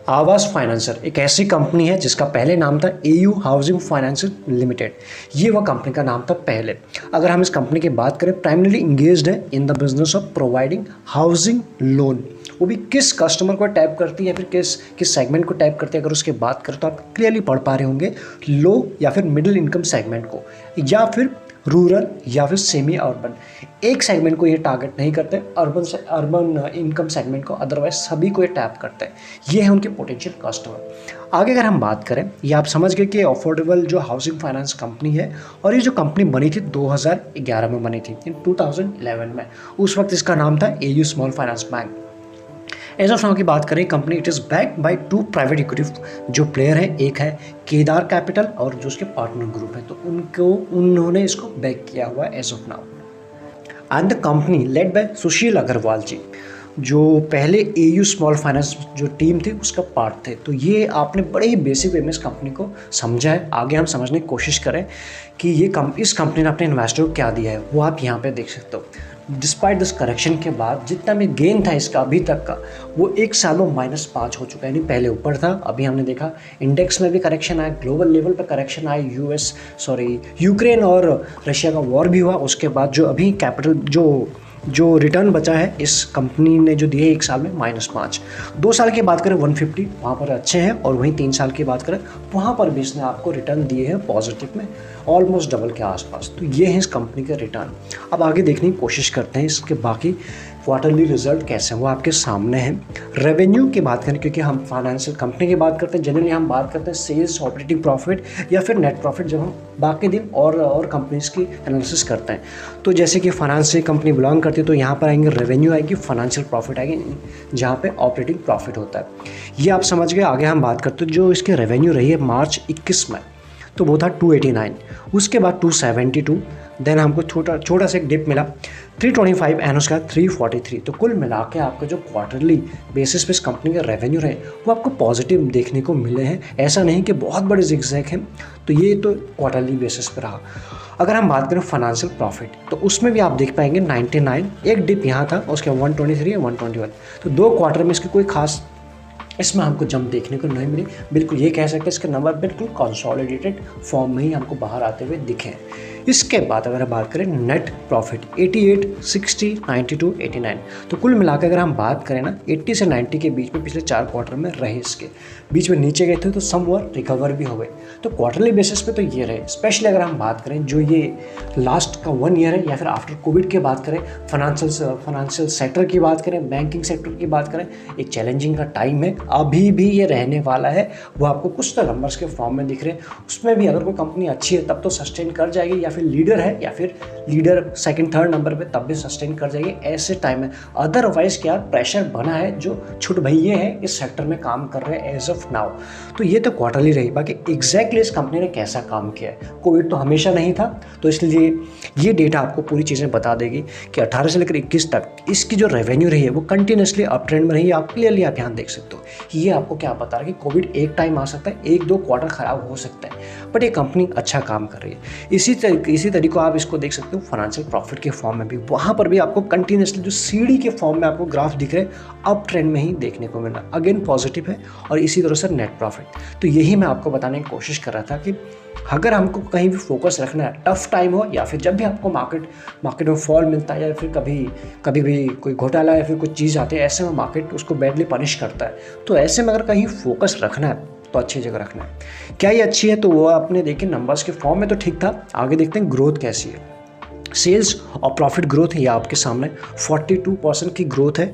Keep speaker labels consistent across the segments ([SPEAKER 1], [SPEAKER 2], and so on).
[SPEAKER 1] आवास फाइनेंसर एक ऐसी कंपनी है जिसका पहले नाम था एयू हाउसिंग फाइनेंस लिमिटेड। ये वह कंपनी का नाम था पहले। अगर हम इस कंपनी की बात करें, प्राइमरीली इंगेज्ड है in the business of providing housing loan. वो भी किस कस्टमर को टैप करती है, फिर किस सेगमेंट को टैप करती है, अगर उसकी बात करें तो आप क्लियरली पढ़ पा रहे होंगे, लो या फिर मिडिल इनकम सेगमेंट को, या फिर रूरल या फिर सेमी अर्बन। एक सेगमेंट को ये टारगेट नहीं करते, अर्बन इनकम सेगमेंट को, अदरवाइज सभी को ये टैप करते हैं। ये है उनके पोटेंशियल कस्टमर। आगे अगर हम बात करें, ये आप समझ गए कि अफोर्डेबल जो हाउसिंग फाइनेंस कंपनी है, और ये जो कंपनी बनी थी 2011 में बनी थी, इन 2011 में। उस वक्त इसका नाम था AU small finance bank. As of now की बात करें, company it is backed by 2 private equity जो प्लेयर है, एक है केदार कैपिटल और जो उसके पार्टनर ग्रुप है, तो उन्होंने इसको बैक किया हुआ है as of now. And the company led by Sushil Agarwal ji, जो पहले एयू स्मॉल फाइनेंस जो टीम थी उसका पार्ट थे। तो ये आपने बड़े ही बेसिक वे में इस कंपनी को समझा है। आगे हम समझने की कोशिश करें कि इस कंपनी ने अपने इन्वेस्टर को क्या दिया है, वो आप यहाँ पे देख सकते हो। डिस्पाइट दिस करेक्शन के बाद जितना भी गेन था इसका अभी तक का, वो एक साल में -5 हो चुका है। यानी पहले ऊपर था, अभी हमने देखा इंडेक्स में भी करेक्शन आया, ग्लोबल लेवल पर करेक्शन आया, यूक्रेन और रशिया का वॉर भी हुआ। उसके बाद जो अभी कैपिटल जो रिटर्न बचा है इस कंपनी ने जो दिए एक साल में -5। 2 साल की बात करें 150, वहाँ पर अच्छे हैं, और वहीं 3 साल की बात करें वहाँ पर भी इसने आपको रिटर्न दिए हैं पॉजिटिव में, ऑलमोस्ट डबल के आसपास। तो ये है इस कंपनी के रिटर्न। अब आगे देखने की कोशिश करते हैं इसके बाकी क्वार्टरली रिजल्ट कैसे हैं, वो आपके सामने हैं। रेवेन्यू की बात करें, क्योंकि हम फाइनेंशियल कंपनी की बात करते हैं, जनरली हम बात करते हैं सेल्स, ऑपरेटिंग प्रॉफिट या फिर नेट प्रॉफिट, जब हम बाकी दिन और कंपनीज की एनालिसिस करते हैं। तो जैसे कि फाइनेंशियल कंपनी बिलोंग करती है, तो यहाँ पर आएंगे रेवेन्यू आएगी, फाइनेंशियल प्रॉफिट आएगी, जहाँ पे ऑपरेटिंग प्रॉफिट होता है। ये आप समझ गए। आगे हम बात करते हैं जो इसके रेवेन्यू रही है मार्च 21 में, तो वो था 289, उसके बाद 272, देन हमको छोटा सा एक डिप मिला 325 एंड उसका 343। तो कुल मिला के आपको जो क्वार्टरली बेसिस पे इस कंपनी के रेवेन्यू रहे वो आपको पॉजिटिव देखने को मिले हैं। ऐसा नहीं कि बहुत बड़े जिगजैग हैं, तो ये तो क्वार्टरली बेसिस पे रहा। अगर हम बात करें फाइनेंशियल प्रॉफिट, तो उसमें भी आप देख पाएंगे 99, एक डिप यहाँ था, उसके 123 या 121। तो 2 क्वार्टर में इसकी कोई खास इसमें हमको जंप देखने को नहीं मिली। बिल्कुल ये कह सकते हैं इसके नंबर बिल्कुल कंसोलिडेटेड फॉर्म में ही हमको बाहर आते हुए दिखे। इसके बाद अगर हम बात करें नेट प्रॉफिट 88, 60, 92, 89, तो कुल मिलाकर अगर हम बात करें ना 80 से 90 के बीच में पिछले 4 क्वार्टर में रहे, इसके बीच में नीचे गए थे तो समवर रिकवर भी हो गए। तो क्वार्टरली बेसिस पे तो ये रहे। स्पेशली अगर हम बात करें जो ये लास्ट का 1 ईयर है, या फिर आफ्टर कोविड की बात करें, फाइनेंशियल सेक्टर की बात करें, बैंकिंग सेक्टर की बात करें, एक चैलेंजिंग का टाइम है, अभी भी ये रहने वाला है। वो आपको कुछ तो नंबर्स के फॉर्म में दिख रहे हैं। उसमें भी अगर कोई कंपनी अच्छी है तब तो सस्टेन कर जाएगी, या फिर लीडर है, या फिर लीडर 2nd 3rd नंबर पे, तब भी सस्टेन कर जाएगी। ऐसे टाइम है। अदरवाइज क्या प्रेशर बना है, जो छोटे भैया हैं इस सेक्टर में काम कर रहे हैं एज ऑफ नाउ। तो ये तो क्वार्टरली रही। बाकी एग्जैक्टली इस कंपनी ने कैसा काम किया है, कोविड तो हमेशा नहीं था, तो इसलिए ये डेटा आपको पूरी चीज़ें बता देगी कि 18 से लेकर 21 तक इसकी जो रेवेन्यू रही है वो कंटिन्यूसली अप ट्रेंड में रही है। आप क्लियरली आप यहाँ देख सकते हो। ये आपको क्या बता रहा है कि कोविड एक टाइम आ सकता है, 1-2 क्वार्टर खराब हो सकता है, बट ये कंपनी अच्छा काम कर रही है। इसी तरीके आप इसको देख सकते हो फाइनेंशियल प्रॉफिट के फॉर्म में भी। वहाँ पर भी आपको कंटिन्यूसली जो सीढ़ी के फॉर्म में आपको ग्राफ दिख रहे हैं, अप ट्रेंड में ही देखने को मिल रहा है, अगेन पॉजिटिव है। और इसी तरह से नेट प्रॉफिट। तो यही मैं आपको बताने की कोशिश कर रहा था कि अगर हमको कहीं भी फोकस रखना है, टफ टाइम हो या फिर जब भी आपको मार्केट में फॉल मिलता है, या फिर कभी भी कोई घोटाला या फिर कुछ चीज़ आती है, ऐसे में मार्केट उसको बैडली पनिश करता है। तो ऐसे में अगर कहीं फोकस रखना है तो अच्छी जगह रखना है। क्या ये अच्छी है, तो वो आपने देखे नंबर्स के फॉर्म में तो ठीक था। आगे देखते हैं ग्रोथ कैसी है। सेल्स और प्रॉफिट ग्रोथ ये आपके सामने 42% की ग्रोथ है,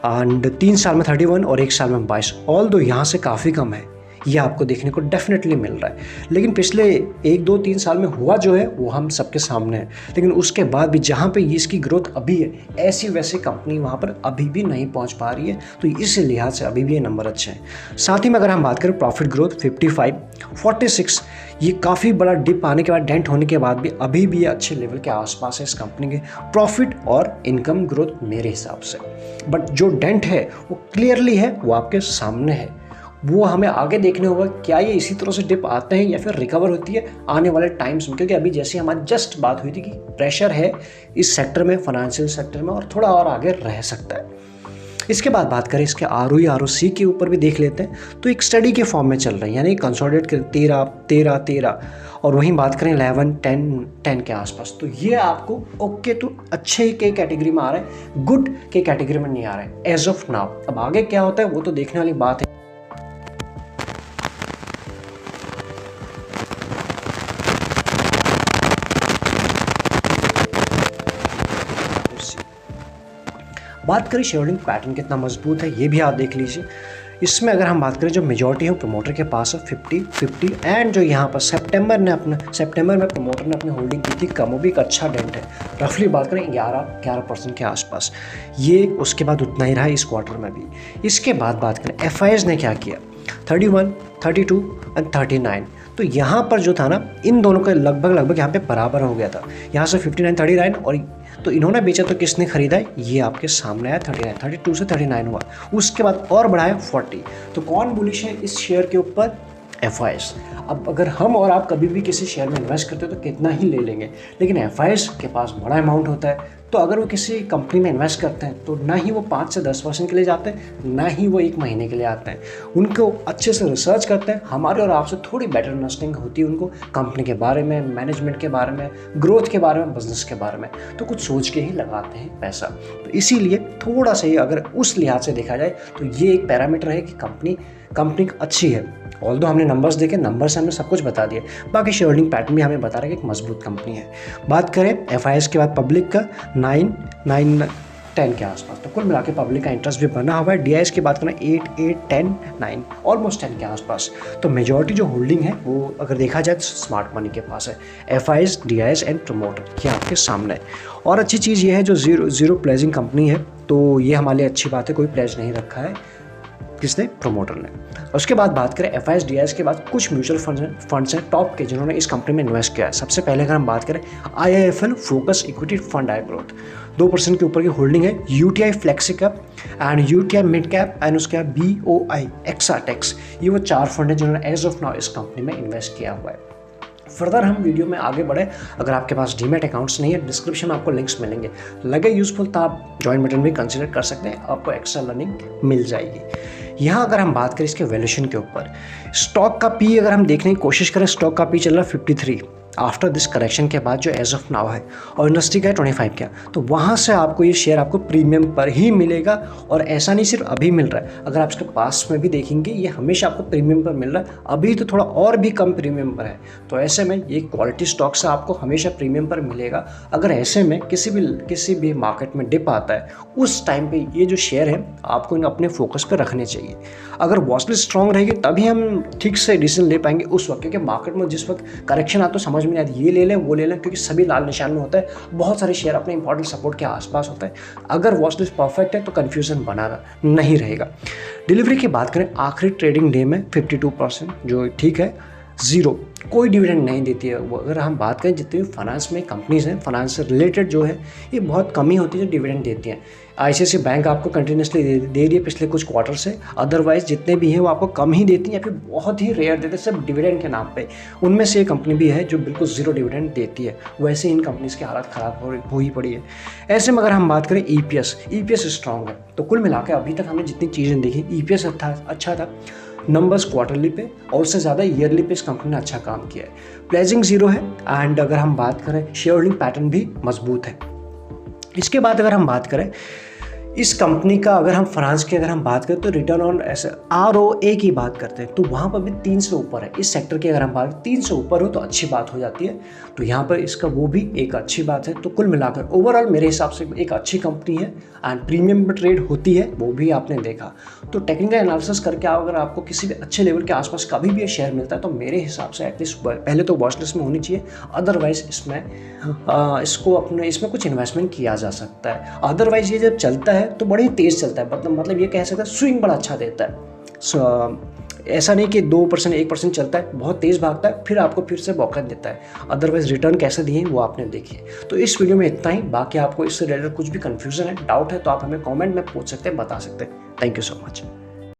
[SPEAKER 1] एंड 3 साल में 31 और 1 साल में 22। ऑल दो यहाँ से काफ़ी कम है, ये आपको देखने को डेफिनेटली मिल रहा है। लेकिन पिछले 1, 2, 3 साल में हुआ जो है वो हम सबके सामने है। लेकिन उसके बाद भी जहाँ पे इसकी ग्रोथ अभी है, ऐसी वैसी कंपनी वहाँ पर अभी भी नहीं पहुँच पा रही है। तो इस लिहाज से अभी भी ये नंबर अच्छे हैं। साथ ही में अगर हम बात करें प्रॉफिट ग्रोथ 55, 46, ये काफ़ी बड़ा डिप आने के बाद, डेंट होने के बाद भी अभी भी ये अच्छे लेवल के आसपास है इस कंपनी के प्रॉफिट और इनकम ग्रोथ मेरे हिसाब से। बट जो डेंट है वो क्लियरली है, वो आपके सामने है। वो हमें आगे देखने होगा क्या ये इसी तरह से डिप आते हैं या फिर रिकवर होती है आने वाले टाइम्स में, क्योंकि अभी जैसे हमारी जस्ट बात हुई थी कि प्रेशर है इस सेक्टर में, फाइनेंशियल सेक्टर में, और थोड़ा और आगे रह सकता है। इसके बाद बात करें इसके ROE ROC के ऊपर भी देख लेते हैं, तो एक स्टडी के फॉर्म में चल रही है, यानी कंसोलिडेट करें 13 और वहीं बात करें 11 10 के आसपास, तो ये आपको ओके तो अच्छे के कैटेगरी में आ रहा है, गुड के कैटेगरी में नहीं आ रहा है एज ऑफ नाउ। अब आगे क्या होता है वो तो देखने वाली बात है। बात करें शेयर होल्डिंग पैटर्न कितना मजबूत है ये भी आप देख लीजिए। इसमें अगर हम बात करें जो मेजॉरिटी है प्रमोटर के पास है 50 एंड जो यहाँ पर सितंबर में प्रमोटर ने अपनी होल्डिंग की थी कम, वो भी एक अच्छा डेंट है, रफली बात करें 11% के आसपास, ये उसके बाद उतना ही रहा इस क्वार्टर में भी। इसके बाद बात करें FIs ने क्या किया 31, 32 एंड 39, तो यहाँ पर जो था ना इन दोनों का लगभग यहाँ पे बराबर हो गया था, यहाँ से 59 39 और तो इन्होंने बेचा तो किसने खरीदा है, ये आपके सामने आया 39, 32 से 39 हुआ, उसके बाद और बढ़ाया 40। तो कौन बुलिश है इस शेयर के ऊपर, FIs। अब अगर हम और आप कभी भी किसी शेयर में इन्वेस्ट करते हो तो कितना ही ले लेंगे, लेकिन FIs के पास बड़ा अमाउंट होता है, तो अगर वो किसी कंपनी में इन्वेस्ट करते हैं तो ना ही वो 5 से 10% के लिए जाते हैं, ना ही वो 1 महीने के लिए आते हैं, उनको अच्छे से रिसर्च करते हैं। हमारे और आपसे थोड़ी बेटर अंडरस्टैंडिंग होती है उनको कंपनी के बारे में, मैनेजमेंट के बारे में, ग्रोथ के बारे में, बिजनेस के बारे में, तो कुछ सोच के ही लगाते हैं पैसा। तो इसीलिए थोड़ा सा ही अगर उस लिहाज से देखा जाए तो ये एक पैरामीटर है कि कंपनी अच्छी है। ऑल्दो हमने नंबर्स देखे, नंबर से हमने सब कुछ बता दिया, बाकी शेयर होल्डिंग पैटर्न भी हमें बता रहा है कि एक मजबूत कंपनी है। बात करें FIs के बाद पब्लिक का 9, 10 के आसपास, तो कुल मिला के पब्लिक का इंटरेस्ट भी बना हुआ है। DIs की बात करें 8, 10, 9 ऑलमोस्ट 10 के आसपास, तो मेजॉरिटी जो होल्डिंग है वो अगर देखा जाए तो स्मार्ट मनी के पास है, FIs, DIs एंड प्रमोटर ये आपके सामने है। और अच्छी चीज़ ये है जो जीरो प्लेजिंग कंपनी है, तो ये हमारे लिए अच्छी बात है, कोई प्लेज नहीं रखा है किसने, प्रमोटर ने। उसके बाद बात करें FIs DIs के बाद कुछ म्यूचुअल फंड्स हैं टॉप के जिन्होंने इस कंपनी में इन्वेस्ट किया है। सबसे पहले अगर हम बात करें IIFL फोकस इक्विटी फंड आई ग्रोथ, 2% के ऊपर की होल्डिंग है। UTI flexicap and UTI mid cap and उसके बाद BOI एक्साटेक्स, ये वो 4 फंड हैं जिन्होंने एज ऑफ नाउ इस कंपनी में इन्वेस्ट किया हुआ है। फर्दर हम वीडियो में आगे बढ़े, अगर आपके पास डीमैट अकाउंट्स नहीं है डिस्क्रिप्शन में आपको लिंक्स मिलेंगे, लगे यूजफुल तो आप ज्वाइन बटन भी कंसिडर कर सकते हैं, आपको एक्स्ट्रा लर्निंग मिल जाएगी। यहाँ अगर हम बात करें इसके वैल्यूएशन के ऊपर, स्टॉक का पी अगर हम देखने की कोशिश करें, स्टॉक का पी चल रहा है 53 आफ्टर दिस करेक्शन के बाद जो एज ऑफ नाउ है, और इंडस्ट्री का है 25 का, तो वहाँ से आपको ये शेयर आपको प्रीमियम पर ही मिलेगा। और ऐसा नहीं सिर्फ अभी मिल रहा है, अगर आप इसके पास में भी देखेंगे ये हमेशा आपको प्रीमियम पर मिल रहा है, अभी तो थोड़ा और भी कम प्रीमियम पर है। तो ऐसे में ये क्वालिटी स्टॉक से आपको हमेशा प्रीमियम पर मिलेगा। अगर ऐसे में किसी भी मार्केट में डिप आता है उस टाइम पे ये जो शेयर है आपको इन अपने फोकस पर रखने चाहिए। अगर वॉचलिस्ट स्ट्रॉन्ग रहेगी तभी हम ठीक से डिसीजन ले पाएंगे उस वक्त, क्योंकि मार्केट में जिस वक्त करेक्शन आता तो समझ में नहीं आता ये ले लें वो ले लें, क्योंकि सभी लाल निशान में होता है, बहुत सारे शेयर अपने इंपॉर्टेंट सपोर्ट के आसपास होता है। अगर वॉचलिस्ट परफेक्ट है तो कन्फ्यूजन बना नहीं रहेगा। डिलीवरी की बात करें आखिरी ट्रेडिंग डे में 52% जो ठीक है, जीरो कोई डिविडेंड नहीं देती है वो। अगर हम बात करें जितनी भी फाइनेंस में कंपनीज हैं, फाइनेंस से रिलेटेड जो है ये बहुत कम ही होती है जो डिविडेंड देती हैं। ICICI बैंक आपको कंटिन्यूसली दे रही है पिछले कुछ क्वार्टर से, अदरवाइज जितने भी हैं वो आपको कम ही देती हैं या फिर बहुत ही रेयर देते हैं सिर्फ डिविडेंड के नाम पे। उनमें से एक कंपनी भी है जो बिल्कुल जीरो डिविडेंड देती है, वैसे इन कंपनीज की हालत ख़राब हो ही पड़ी है। ऐसे में अगर हम बात करें EPS स्ट्रॉन्ग है, तो कुल मिलाकर अभी तक हमने जितनी चीज़ें देखी EPS अच्छा था, नंबर्स क्वार्टरली पे और उससे ज़्यादा ईयरली पे इस कंपनी ने अच्छा काम किया है। प्लेजिंग जीरो है एंड अगर हम बात करें शेयर होल्डिंग पैटर्न भी मजबूत है। इसके बाद अगर हम बात करें इस कंपनी का, अगर हम फ्रांस की अगर हम बात करें तो रिटर्न ऑन ऐसे ROA की बात करते हैं तो वहाँ पर भी 3 से ऊपर है। इस सेक्टर की अगर हम बात 3 से ऊपर हो तो अच्छी बात हो जाती है, तो यहाँ पर इसका वो भी एक अच्छी बात है। तो कुल मिलाकर ओवरऑल मेरे हिसाब से एक अच्छी कंपनी है एंड प्रीमियम पर ट्रेड होती है, वो भी आपने देखा। तो टेक्निकल एनालिसिस करके अगर आपको किसी भी अच्छे लेवल के आसपास कभी भी ये शेयर मिलता है तो मेरे हिसाब से एटलीस्ट पहले तो वॉच लिस्ट में होनी चाहिए, अदरवाइज इसमें कुछ इन्वेस्टमेंट किया जा सकता है। अदरवाइज ये जब चलता है तो बड़ी तेज़ चलता है, मतलब ये कह सकते हैं स्विंग बड़ा अच्छा देता है। ऐसा नहीं कि 2% 1% चलता है, बहुत तेज़ भागता है फिर से बौखलाहट देता है। अदरवाइज रिटर्न कैसे दिए वो आपने देखिए। तो इस वीडियो में इतना ही, बाकी आपको इससे रिलेटेड कुछ भी कन्फ्यूजन है, डाउट है तो आप हमें कमेंट में पूछ सकते हैं, बता सकते हैं। Thank you so much.